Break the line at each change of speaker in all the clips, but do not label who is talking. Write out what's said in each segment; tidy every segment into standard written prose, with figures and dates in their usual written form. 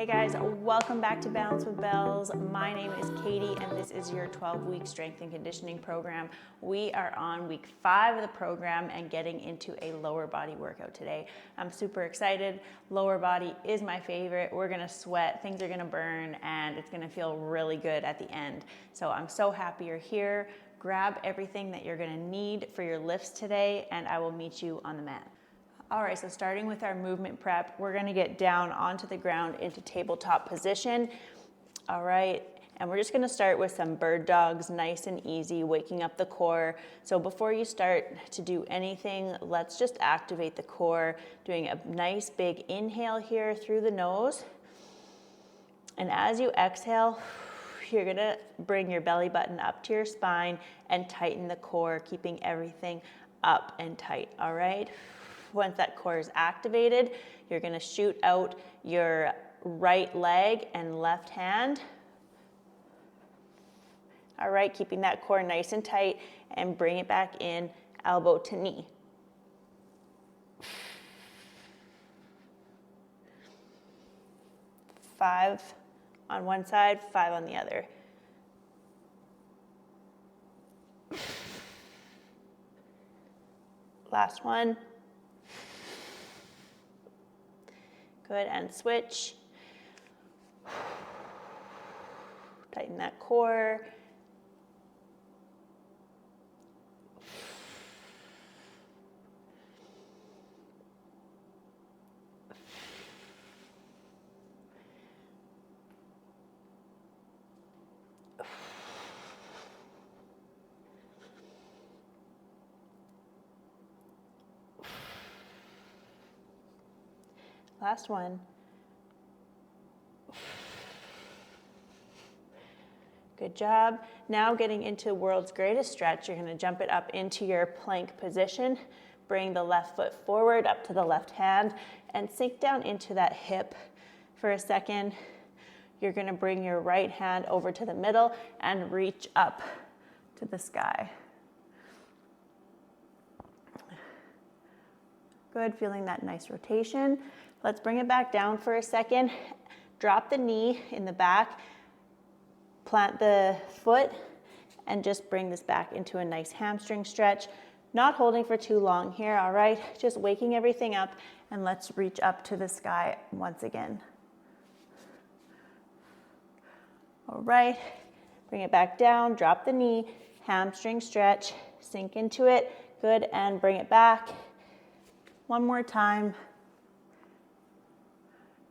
guys, welcome back to Balance with Bells. My name is Katie and this is your 12-week strength and conditioning program. We are on week 5 of the program and getting into a lower body workout today. I'm super excited. Lower body is my favorite. We're gonna sweat, things are gonna burn, and it's gonna feel really good at the end. So I'm so happy you're here. Grab everything that you're gonna need for your lifts today and I will meet you on the mat. All right, so starting with our movement prep, we're gonna get down onto the ground into tabletop position. All right, and we're just gonna start with some bird dogs, nice and easy, waking up the core. So before you start to do anything, let's just activate the core, doing a nice big inhale here through the nose. And as you exhale, you're gonna bring your belly button up to your spine and tighten the core, keeping everything up and tight, all right? Once that core is activated, you're gonna shoot out your right leg and left hand. All right, keeping that core nice and tight and bring it back in, elbow to knee. Five on one side, 5 on the other. Last one. Good, and switch. Tighten that core. Last one. Good job. Now getting into world's greatest stretch, you're gonna jump it up into your plank position, bring the left foot forward up to the left hand, and sink down into that hip for a second. You're gonna bring your right hand over to the middle and reach up to the sky. Good, feeling that nice rotation. Let's bring it back down for a second. Drop the knee in the back, plant the foot, and just bring this back into a nice hamstring stretch. Not holding for too long here, all right? Just waking everything up, and let's reach up to the sky once again. All right, bring it back down, drop the knee, hamstring stretch, sink into it, good, and bring it back. One more time.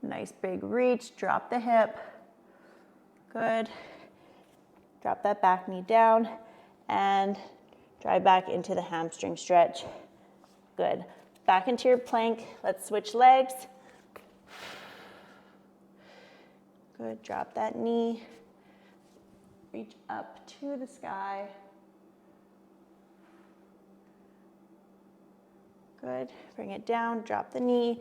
Nice big reach, drop the hip, good. Drop that back knee down and drive back into the hamstring stretch, good. Back into your plank, let's switch legs. Good, drop that knee, reach up to the sky. Good, bring it down, drop the knee,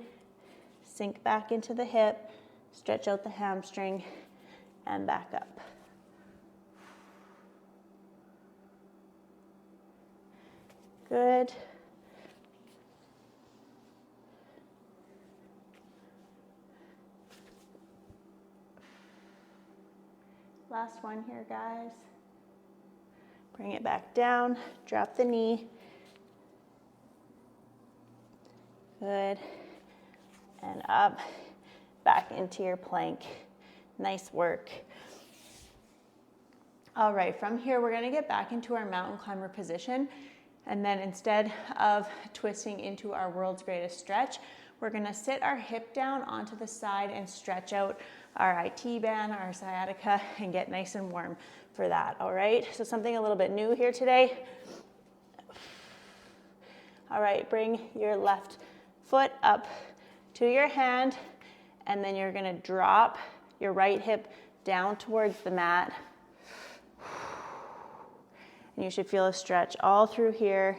sink back into the hip, stretch out the hamstring, and back up. Good. Last one here, guys. Bring it back down, drop the knee. Good. And up, back into your plank. Nice work. All right, from here, we're gonna get back into our mountain climber position. And then instead of twisting into our world's greatest stretch, we're gonna sit our hip down onto the side and stretch out our IT band, our sciatica, and get nice and warm for that, all right? So something a little bit new here today. All right, bring your left foot up to your hand, and then you're gonna drop your right hip down towards the mat. And you should feel a stretch all through here.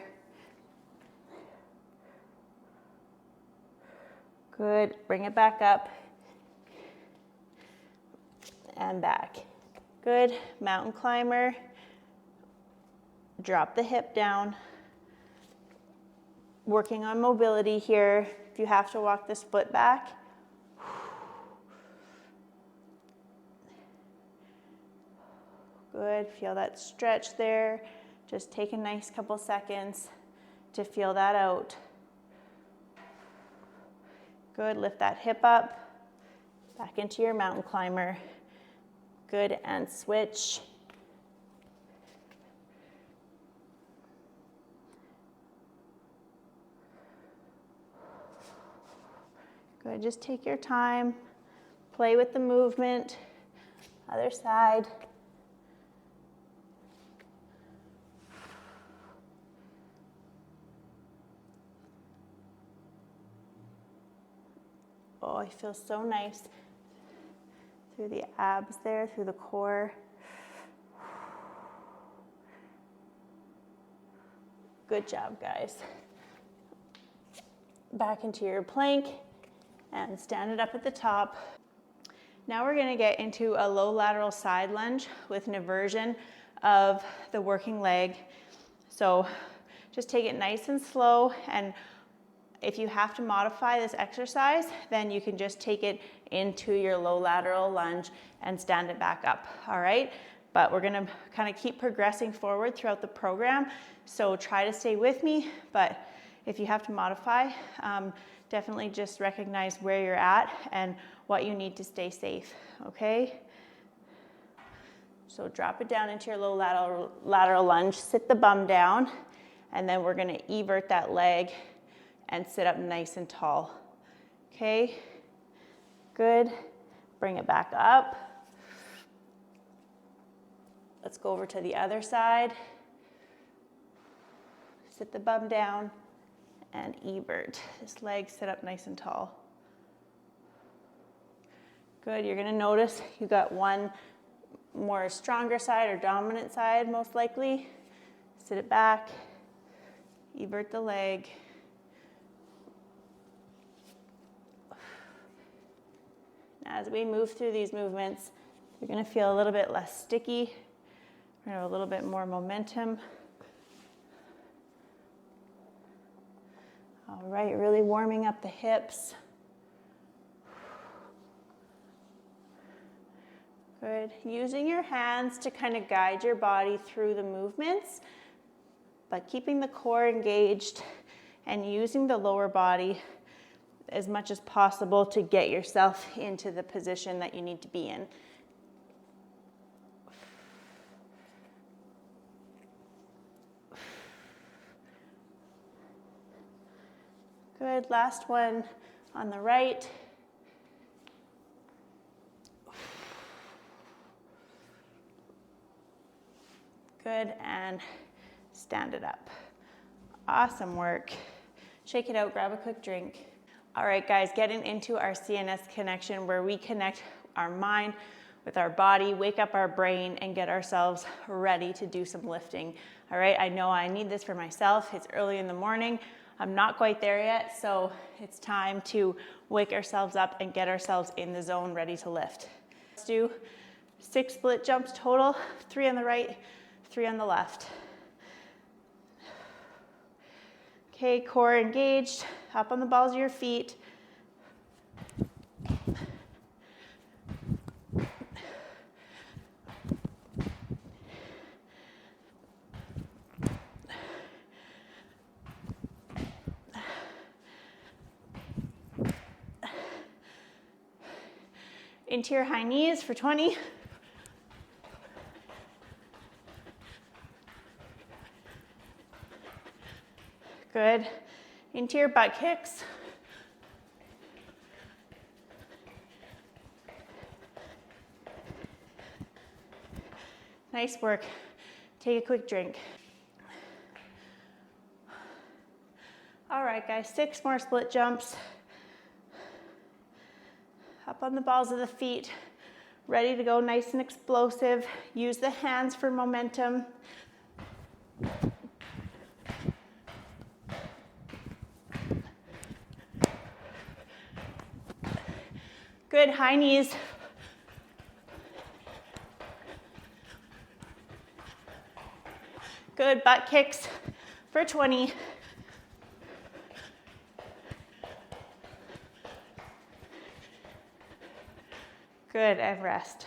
Good, bring it back up and back. Good, mountain climber. Drop the hip down. Working on mobility here. If you have to walk this foot back, Good, feel that stretch there. Just take a nice couple seconds to feel that out. Good, lift that hip up, back into your mountain climber. Good, and switch. Good, just take your time, play with the movement. Other side. Oh, it feels so nice through the abs there, through the core. Good job, guys. Back into your plank and stand it up at the top. Now we're gonna get into a low lateral side lunge with an inversion of the working leg. So just take it nice and slow, and if you have to modify this exercise, then you can just take it into your low lateral lunge and stand it back up, all right? But we're gonna kind of keep progressing forward throughout the program, so try to stay with me, but if you have to modify, definitely just recognize where you're at and what you need to stay safe, okay? So drop it down into your low lateral lunge, sit the bum down, and then we're gonna evert that leg and sit up nice and tall. Okay, good. Bring it back up. Let's go over to the other side. Sit the bum down and evert. This leg sit up nice and tall. Good, you're gonna notice you got one more stronger side or dominant side, most likely. Sit it back, evert the leg. As we move through these movements, you're gonna feel a little bit less sticky. We're gonna have a little bit more momentum. All right, really warming up the hips. Good, using your hands to kind of guide your body through the movements, but keeping the core engaged and using the lower body as much as possible to get yourself into the position that you need to be in. Good, last one on the right. Good, and stand it up. Awesome work. Shake it out, grab a quick drink. All right, guys, getting into our CNS connection where we connect our mind with our body, wake up our brain, and get ourselves ready to do some lifting. All right, I know I need this for myself. It's early in the morning. I'm not quite there yet, so it's time to wake ourselves up and get ourselves in the zone ready to lift. Let's do 6 split jumps total, 3 on the right, 3 on the left. Okay, core engaged, up on the balls of your feet. Into your high knees for 20. Good. Into your butt kicks. Nice work. Take a quick drink. All right, guys, 6 more split jumps. Up on the balls of the feet, ready to go, nice and explosive. Use the hands for momentum. Good, high knees. Good, butt kicks for 20. Good, and rest.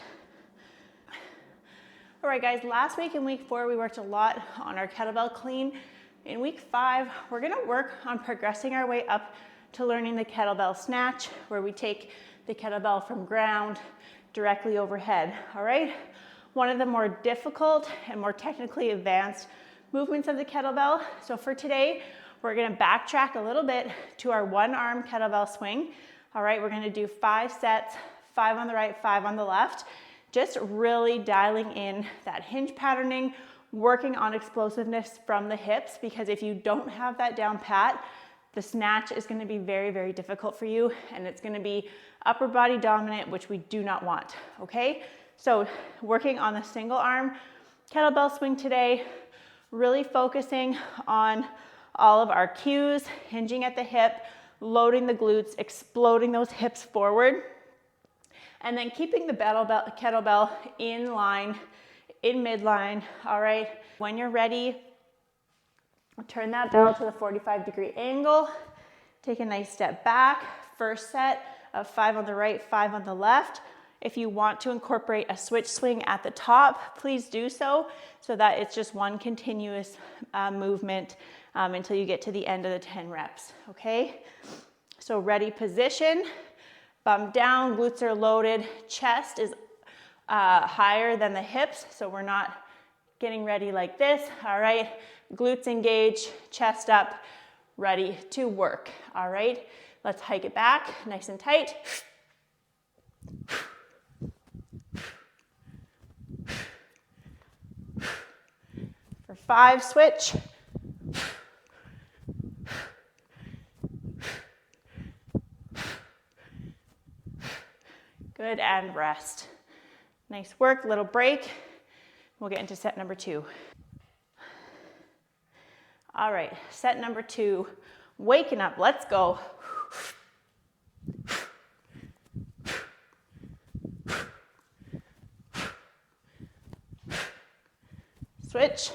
All right guys, last week in week 4, we worked a lot on our kettlebell clean. In week 5, we're gonna work on progressing our way up to learning the kettlebell snatch, where we take the kettlebell from ground directly overhead, all right? One of the more difficult and more technically advanced movements of the kettlebell. So for today, we're gonna backtrack a little bit to our 1-arm kettlebell swing. All right, we're gonna do 5 sets, 5 on the right, 5 on the left. Just really dialing in that hinge patterning, working on explosiveness from the hips, because if you don't have that down pat, the snatch is gonna be very, very difficult for you, and it's gonna be upper body dominant, which we do not want, okay? So working on the single arm kettlebell swing today, really focusing on all of our cues, hinging at the hip, loading the glutes, exploding those hips forward, and then keeping the kettlebell in line, in midline, all right? When you're ready, turn that bell to the 45-degree angle, take a nice step back. First set of 5 on the right, 5 on the left. If you want to incorporate a switch swing at the top, please do so that it's just one continuous movement until you get to the end of the 10 reps, okay? So ready position. Bum down, glutes are loaded, chest is higher than the hips, so we're not getting ready like this, all right? Glutes engaged, chest up, ready to work, all right? Let's hike it back, nice and tight. For 5, switch. Good, and rest. Nice work, little break. We'll get into set number 2. All right, set number 2, waking up, let's go. Switch.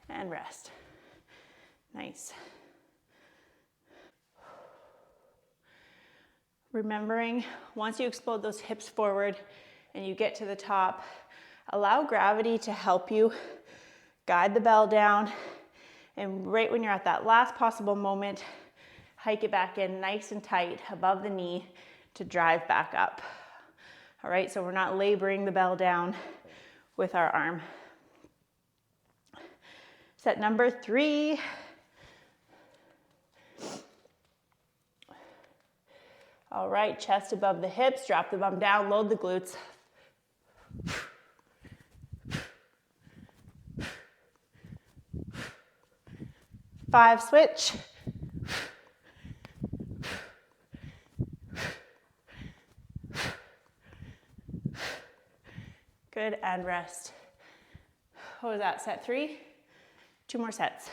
And rest. Nice. Remembering, once you explode those hips forward and you get to the top, allow gravity to help you guide the bell down, and right when you're at that last possible moment, hike it back in nice and tight above the knee to drive back up. All right, so we're not laboring the bell down with our arm. Set number 3. All right, chest above the hips, drop the bum down, load the glutes. Five, switch. Good, and rest. What was that, set 3? 2 more sets.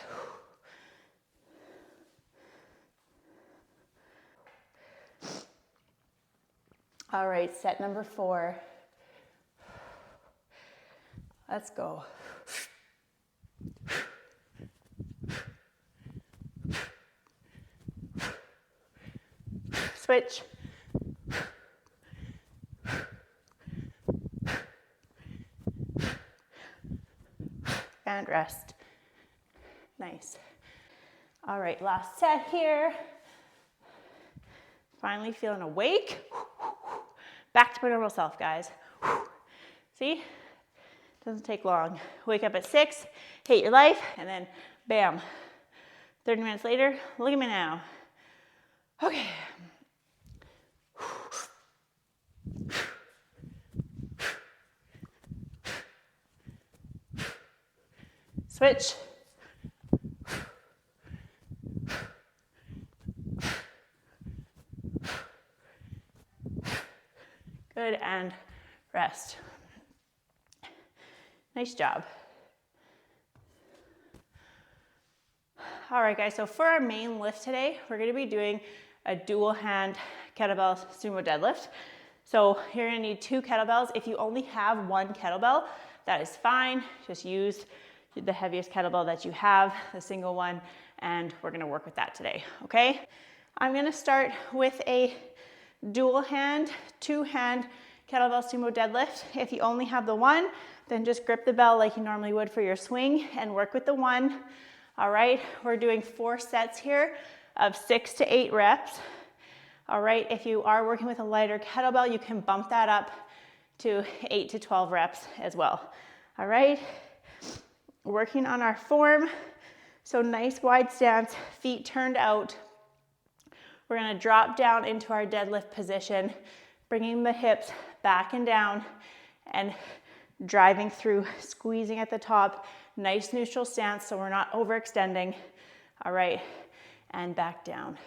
All right, set number 4. Let's go. Switch. And rest. Nice. All right, last set here. Finally feeling awake. Back to my normal self, guys. See? Doesn't take long. Wake up at 6, hate your life, and then bam. 30 minutes later, look at me now. Okay. Switch. Good, and rest. Nice job. All right, guys, so for our main lift today, we're gonna be doing a dual hand kettlebell sumo deadlift. So you're gonna need 2 kettlebells. If you only have 1 kettlebell, that is fine. Just use the heaviest kettlebell that you have, the single one, and we're gonna work with that today, okay? I'm gonna start with a dual hand, two-hand kettlebell sumo deadlift. If you only have the one, then just grip the bell like you normally would for your swing and work with the one. All right, we're doing 4 sets here of 6 to 8 reps. All right, if you are working with a lighter kettlebell, you can bump that up to 8 to 12 reps as well. All right, working on our form. So nice wide stance, feet turned out. We're gonna drop down into our deadlift position, bringing the hips back and down and driving through, squeezing at the top. Nice neutral stance so we're not overextending. All right, and back down.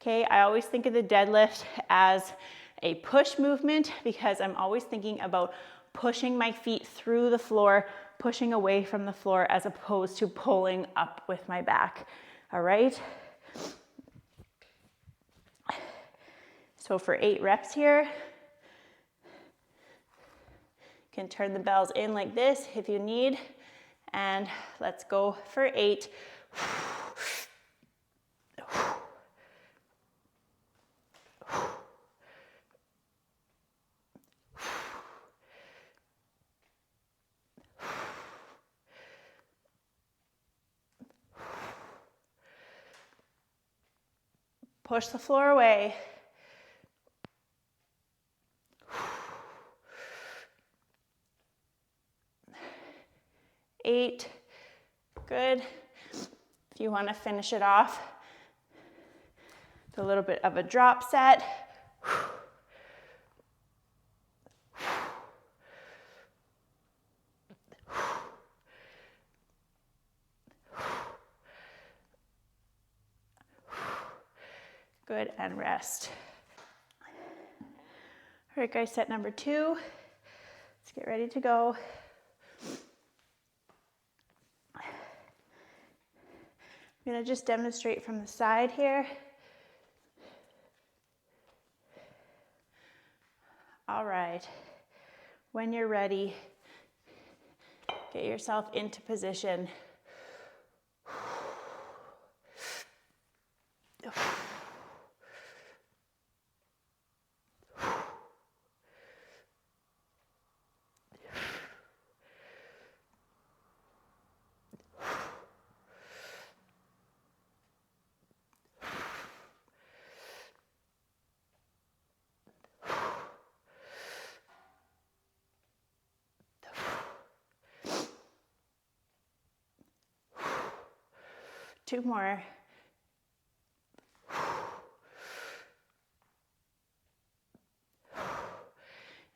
Okay, I always think of the deadlift as a push movement because I'm always thinking about pushing my feet through the floor, pushing away from the floor as opposed to pulling up with my back. All right? So for 8 reps here, you can turn the bells in like this if you need. And let's go for 8. Push the floor away. Eight. Good. If you want to finish it off with a little bit of a drop set. Good, and rest. All right, guys, set number 2. Let's get ready to go. I'm gonna just demonstrate from the side here. All right, when you're ready, get yourself into position. Two more.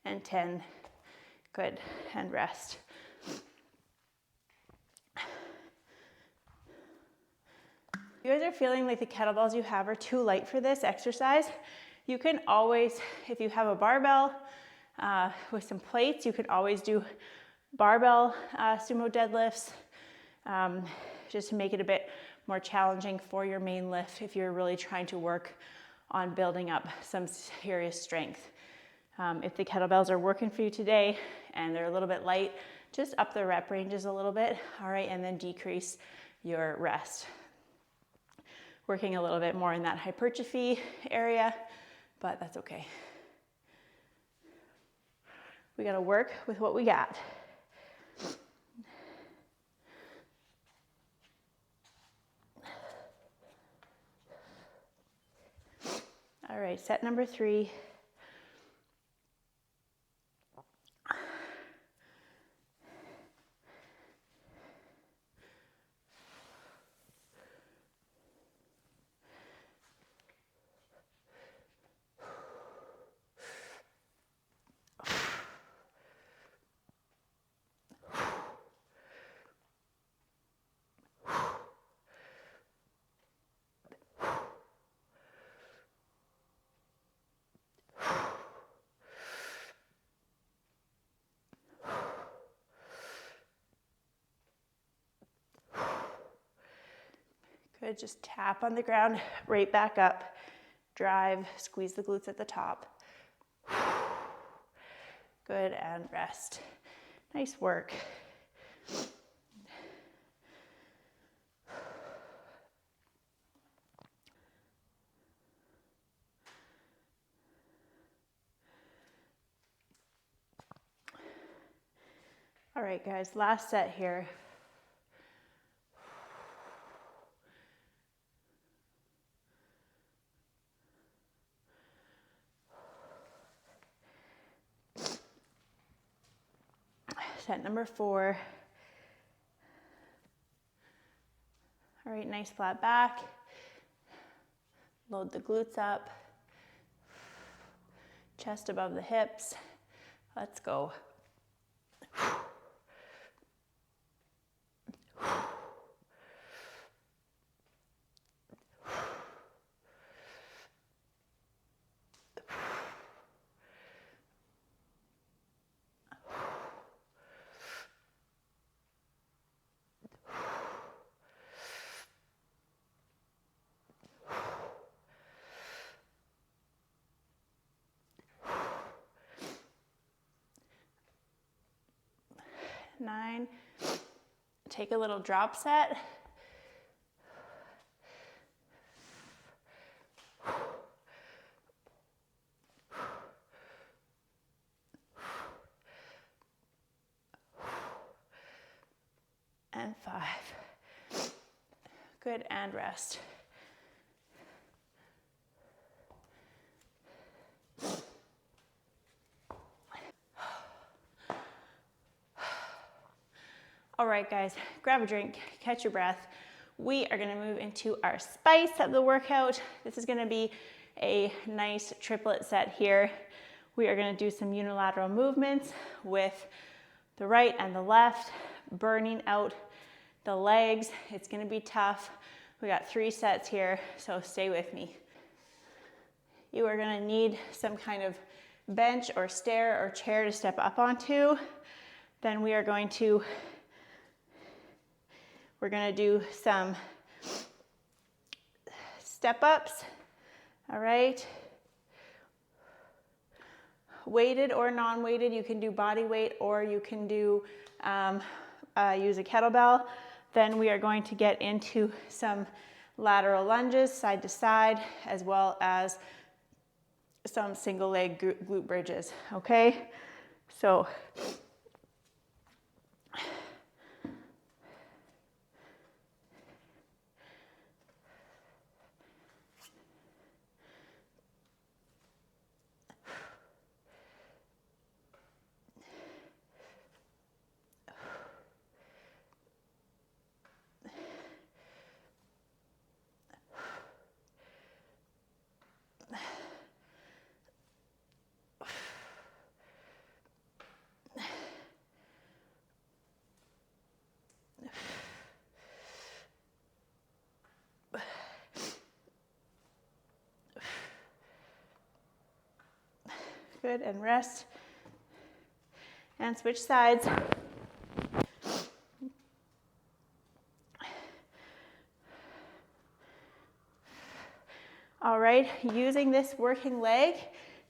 And 10. Good, and rest. If you guys are feeling like the kettlebells you have are too light for this exercise, you can always, if you have a barbell with some plates, you can always do barbell sumo deadlifts just to make it a bit more challenging for your main lift if you're really trying to work on building up some serious strength. If the kettlebells are working for you today and they're a little bit light, just up the rep ranges a little bit, all right, and then decrease your rest. Working a little bit more in that hypertrophy area, but that's okay. We gotta work with what we got. All right, set number 3. Good, just tap on the ground, right back up, drive, squeeze the glutes at the top. Good, and rest. Nice work. All right, guys, last set here. Set number 4. All right, nice flat back. Load the glutes up. Chest above the hips. Let's go. 9. Take a little drop set. And 5. Good, and rest. All right, guys, grab a drink, catch your breath. We are gonna move into our spice of the workout. This is gonna be a nice triplet set here. We are gonna do some unilateral movements with the right and the left, burning out the legs. It's gonna be tough. We got 3 sets here, so stay with me. You are gonna need some kind of bench or stair or chair to step up onto. Then we're gonna do some step ups, all right? Weighted or non-weighted, you can do body weight or you can do use a kettlebell. Then we are going to get into some lateral lunges side to side, as well as some single leg glute bridges, okay? So good, and rest. And switch sides. All right, using this working leg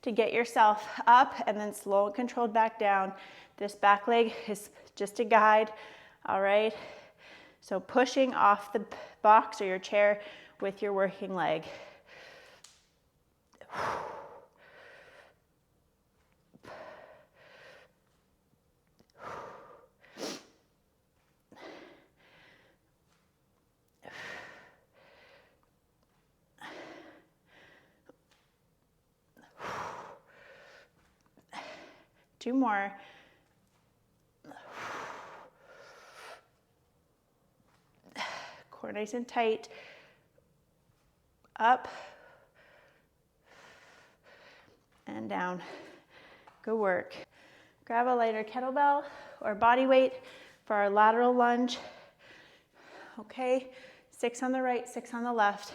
to get yourself up and then slow and controlled back down. This back leg is just a guide, all right? So pushing off the box or your chair with your working leg. Two more. Core nice and tight. Up and down. Good work. Grab a lighter kettlebell or body weight for our lateral lunge. Okay, 6 on the right, 6 on the left.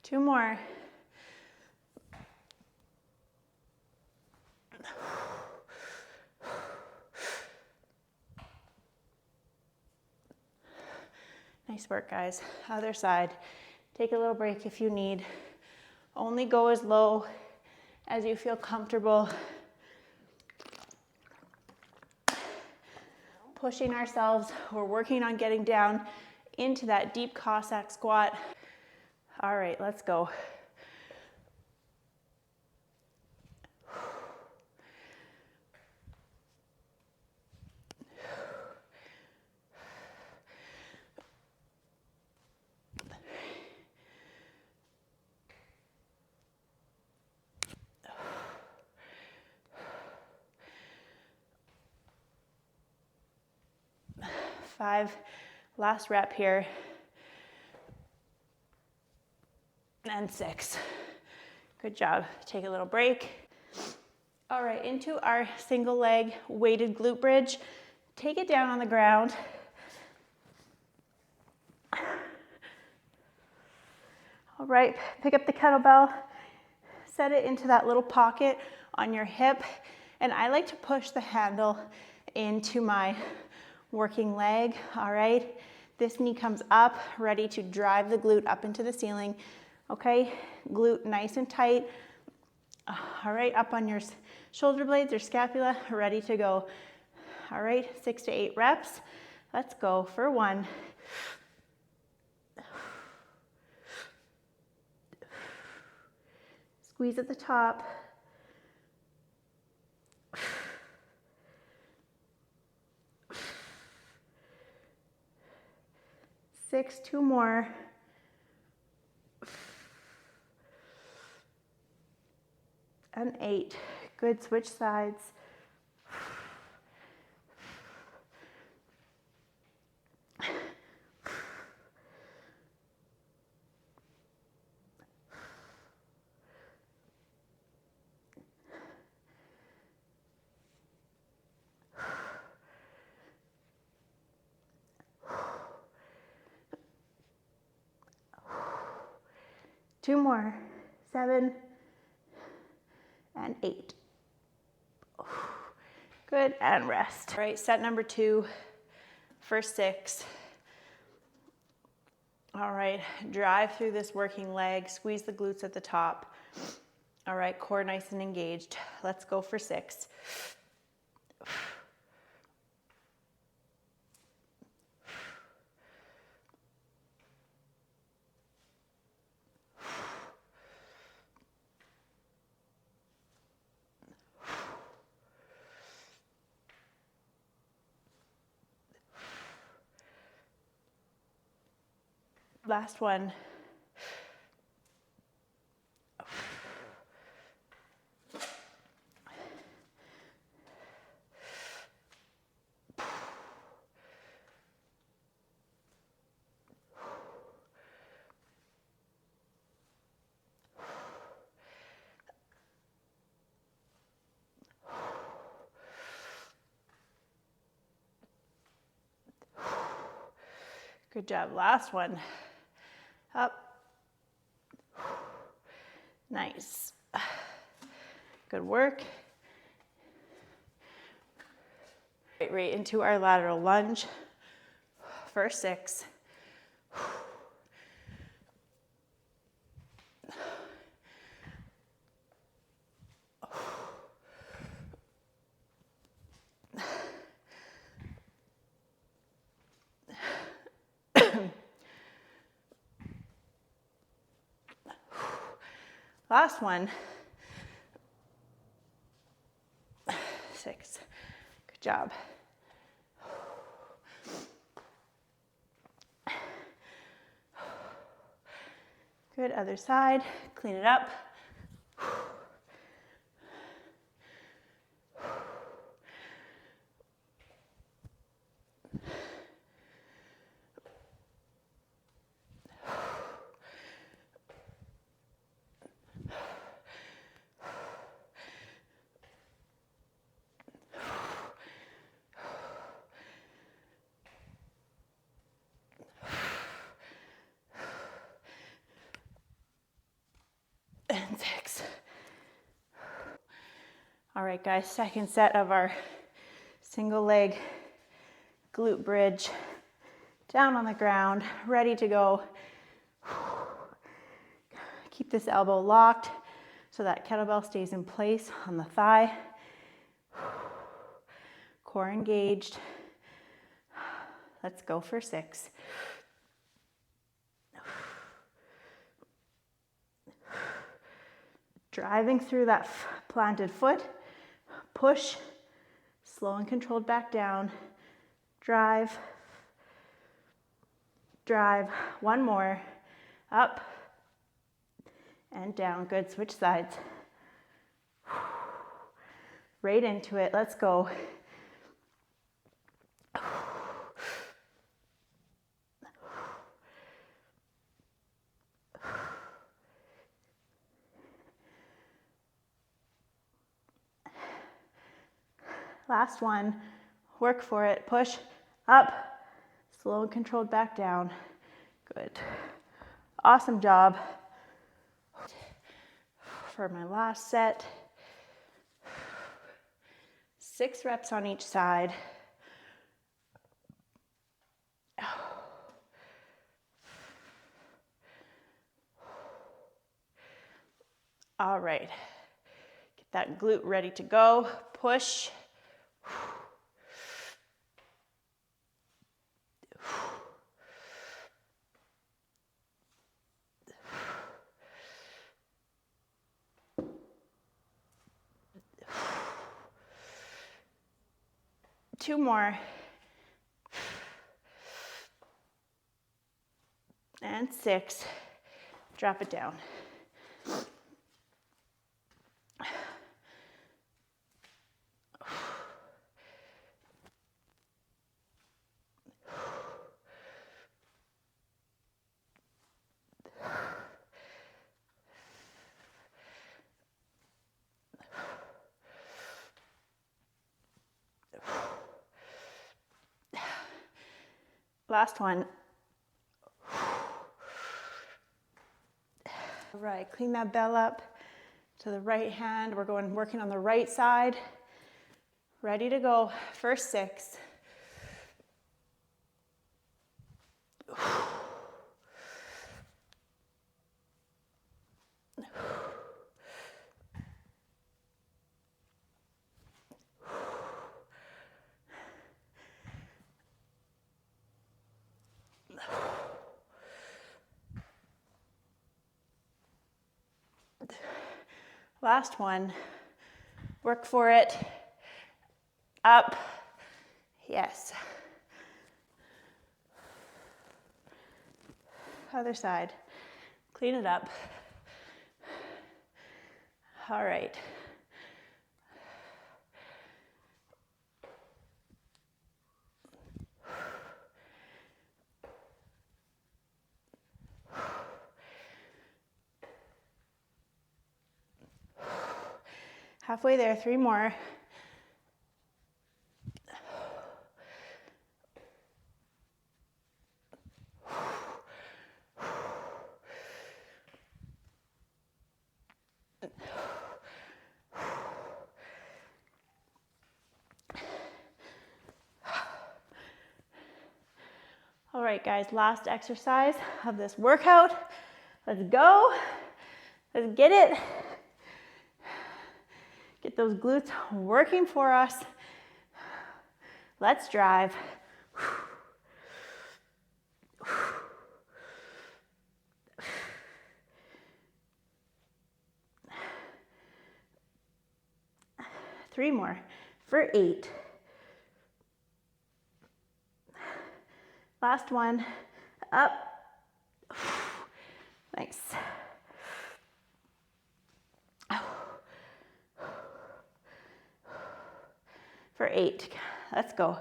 Two more. Nice work, guys. Other side. Take a little break if you need. Only go as low as you feel comfortable. Pushing ourselves. We're working on getting down into that deep Cossack squat. All right, let's go. Five, last rep here. And 6. Good job. Take a little break. All right, into our single leg weighted glute bridge. Take it down on the ground. All right, pick up the kettlebell, set it into that little pocket on your hip, and I like to push the handle into my working leg. All right, this knee comes up, ready to drive the glute up into the ceiling. Okay, glute nice and tight. All right, up on your shoulder blades or scapula, ready to go. All right, 6 to 8 reps. Let's go for 1. Squeeze at the top. 6, 2 more. And 8. Good, switch sides. Two more. 7 and 8. Good, and rest. All right, set number 2 for 6. All right, drive through this working leg, squeeze the glutes at the top. All right, core nice and engaged. Let's go for 6. Last one. Good job. Last one. Up. Nice. Good work. Right into our lateral lunge for 6. Last one. 6. Good job. Good, other side. Clean it up. And 6. All right, guys, second set of our single leg glute bridge. down on the ground, ready to go. Keep this elbow locked so that kettlebell stays in place on the thigh. Core engaged. Let's go for 6. Driving through that planted foot. Push. Slow and controlled back down. Drive. Drive. One more. Up and down. Good. Switch sides. Right into it. Let's go. Last one. Work for it. Push up. Slow and controlled back down. Good. Awesome job. For my last set, 6 reps on each side. All right. Get that glute ready to go. Push. Two more. And 6. Drop it down. Last one. All right, clean that bell up to the right hand. We're working on the right side. Ready to go. First 6. Last one. Work for it. Up. Yes. Other side. Clean it up. All right. Halfway there, 3 more. All right, guys, last exercise of this workout. Let's go. Let's get it. Get those glutes working for us. Let's drive. 3 more for 8. Last one. Up. Nice. For 8. Let's go.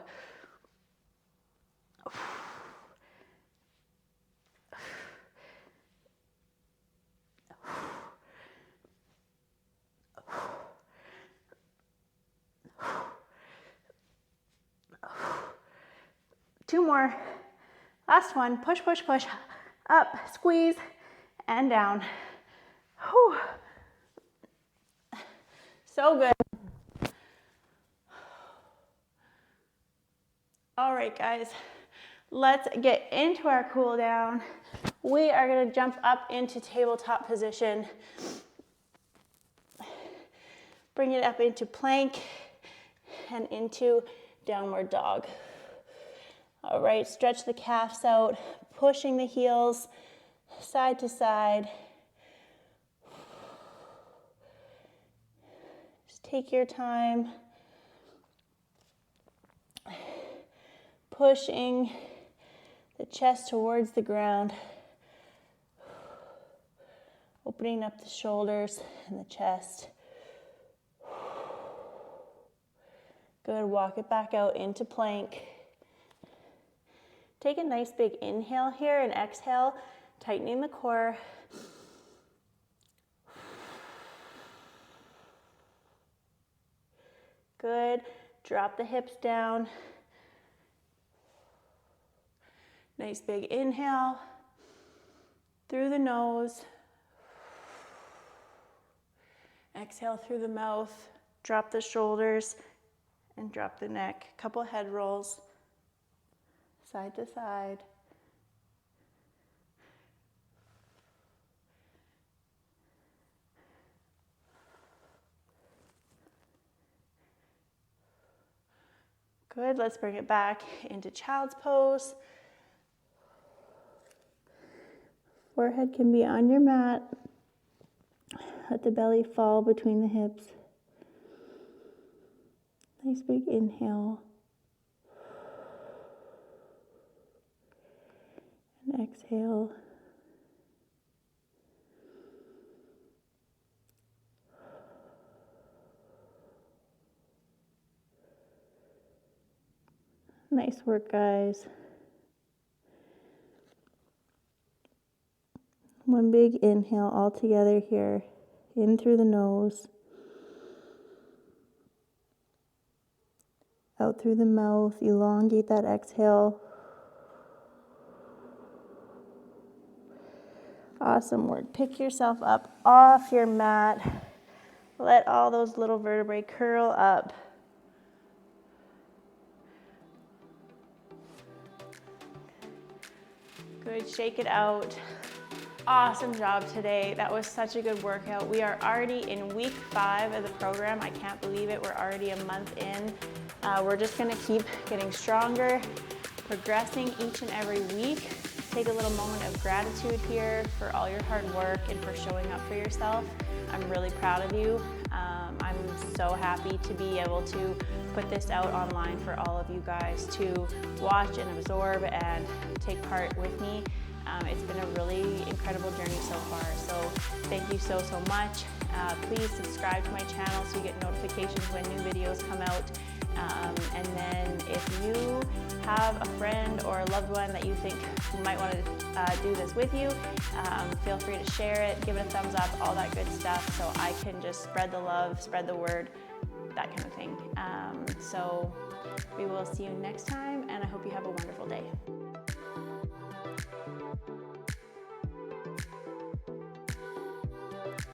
Two more. Last one. Push, push, push. Up, squeeze, and down. Whew. So good. All right, guys. Let's get into our cool down. We are going to jump up into tabletop position. Bring it up into plank and into downward dog. All right, stretch the calves out, pushing the heels side to side. Just take your time. Pushing the chest towards the ground. Opening up the shoulders and the chest. Good, walk it back out into plank. Take a nice big inhale here and exhale, tightening the core. Good, drop the hips down. Nice big inhale through the nose. Exhale through the mouth, drop the shoulders and drop the neck. Couple head rolls, side to side. Good, let's bring it back into child's pose. Forehead can be on your mat. Let the belly fall between the hips. Nice big inhale. And exhale. Nice work, guys. One big inhale all together here. In through the nose. Out through the mouth. Elongate that exhale. Awesome work. Pick yourself up off your mat. Let all those little vertebrae curl up. Good, shake it out. Awesome job today. That was such a good workout. We are already in week 5 of the program. I can't believe it. We're already a month in. We're just gonna keep getting stronger, progressing each and every week. Take a little moment of gratitude here for all your hard work and for showing up for yourself. I'm really proud of you. I'm so happy to be able to put this out online for all of you guys to watch and absorb and take part with me. It's been a really incredible journey so far, so thank you so much. Please subscribe to my channel so you get notifications when new videos come out. And then if you have a friend or a loved one that you think might want to do this with you, feel free to share it, give it a thumbs up, all that good stuff, so I can just spread the love, spread the word, that kind of thing. So we will see you next time, and I hope you have a wonderful day.